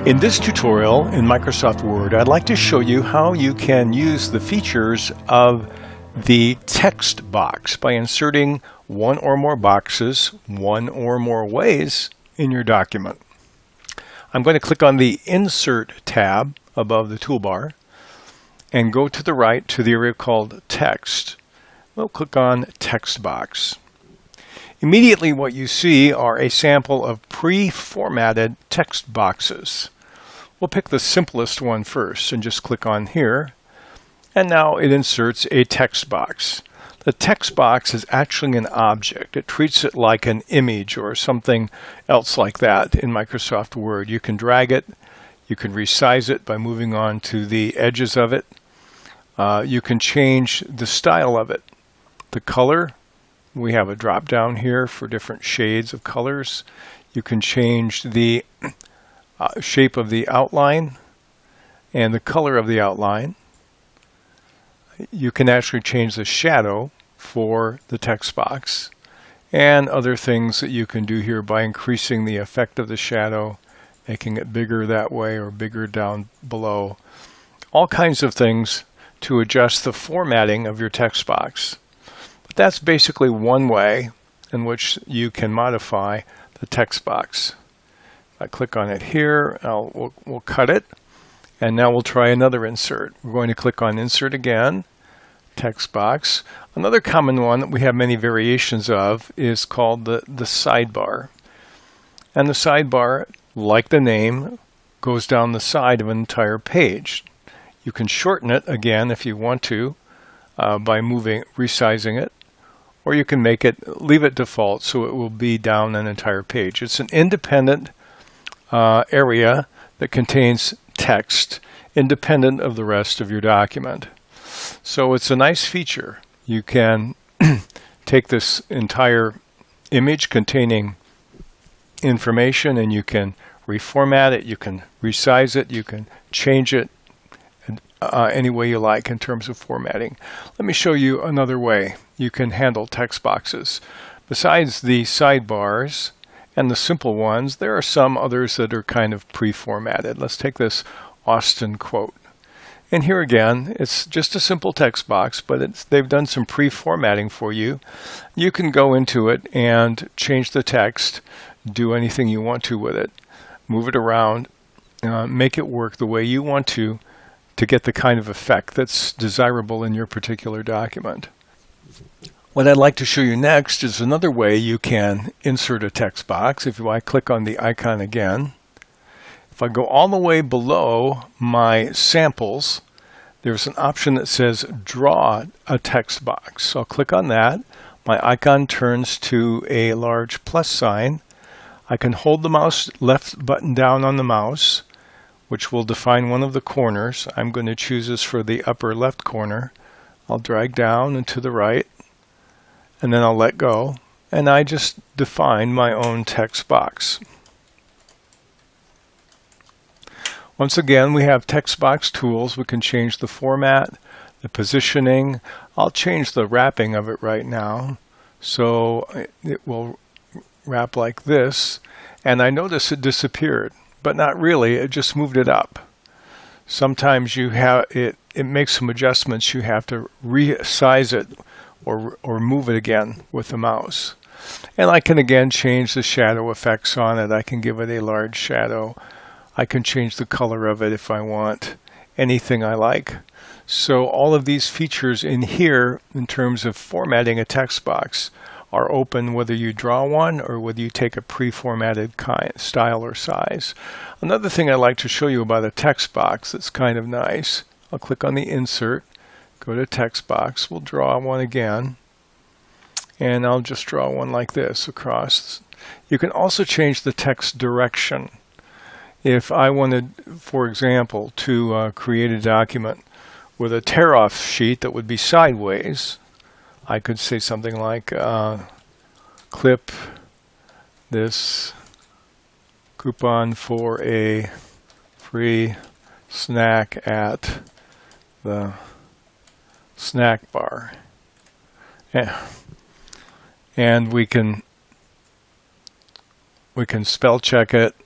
In this tutorial in Microsoft Word, I'd like to show you how you can use the features of the text box by inserting one or more boxes one or more ways in your document. I'm going to click on the Insert tab above the toolbar and go to the right to the area called Text. We'll click on Text Box. Immediately what you see are a sample of pre-formatted text boxes. We'll pick the simplest one first and just click on here. And now it inserts a text box. The text box is actually an object. It treats it like an image or something else like that in Microsoft Word. You can drag it. You can resize it by moving on to the edges of it. You can change the style of it. The color, we have a drop down here for different shades of colors. You can change the shape of the outline and the color of the outline. You can actually change the shadow for the text box and other things that you can do here by increasing the effect of the shadow, making it bigger that way or bigger down below. All kinds of things to adjust the formatting of your text box. But that's basically one way in which you can modify the text box. I click on it here, we'll cut it, and now we'll try another insert. We're going to click on Insert again, Text Box. Another common one that we have many variations of is called the sidebar. And the sidebar, like the name, goes down the side of an entire page. You can shorten it again if you want to by resizing it, or you can leave it default so it will be down an entire page. It's an independent area that contains text independent of the rest of your document. So it's a nice feature. You can take this entire image containing information and you can reformat it, you can resize it, you can change it any way you like in terms of formatting. Let me show you another way you can handle text boxes. Besides the sidebars and the simple ones, there are some others that are kind of pre-formatted. Let's take this Austin quote. And here again, it's just a simple text box, but they've done some pre-formatting for you. You can go into it and change the text, do anything you want to with it, move it around, make it work the way you want to get the kind of effect that's desirable in your particular document. What I'd like to show you next is another way you can insert a text box. If I click on the icon again, if I go all the way below my samples, there's an option that says Draw a Text Box. So I'll click on that. My icon turns to a large plus sign. I can hold the left button down on the mouse, which will define one of the corners. I'm going to choose this for the upper left corner. I'll drag down and to the right, and then I'll let go, and I just define my own text box. Once again, we have text box tools. We can change the format, the positioning. I'll change the wrapping of it right now, so it will wrap like this, and I notice it disappeared, but not really. It just moved it up. Sometimes it makes some adjustments. You have to resize it or move it again with the mouse. And I can again change the shadow effects on it. I can give it a large shadow. I can change the color of it if I want, anything I like. So all of these features in here in terms of formatting a text box are open whether you draw one or whether you take a pre-formatted style or size. Another thing I'd like to show you about a text box that's kind of nice. I'll click on the Insert, go to Text Box, we'll draw one again, and I'll just draw one like this across. You can also change the text direction. If I wanted, for example, to create a document with a tear-off sheet that would be sideways, I could say something like, clip this coupon for a free snack at the snack bar. Yeah. And we can spell check it.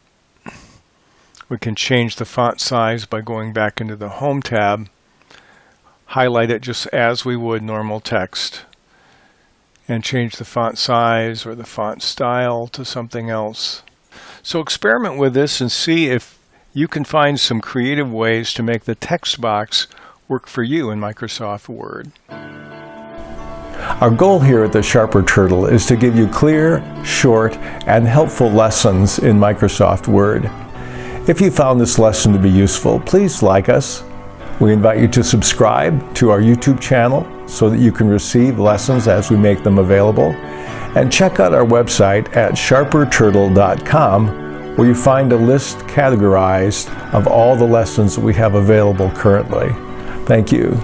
We can change the font size by going back into the Home tab, highlight it just as we would normal text, and change the font size or the font style to something else. So experiment with this and see if you can find some creative ways to make the text box work for you in Microsoft Word. Our goal here at the Sharper Turtle is to give you clear, short, and helpful lessons in Microsoft Word. If you found this lesson to be useful, please like us. We invite you to subscribe to our YouTube channel so that you can receive lessons as we make them available. And check out our website at sharperturtle.com, where you find a list categorized of all the lessons that we have available currently. Thank you.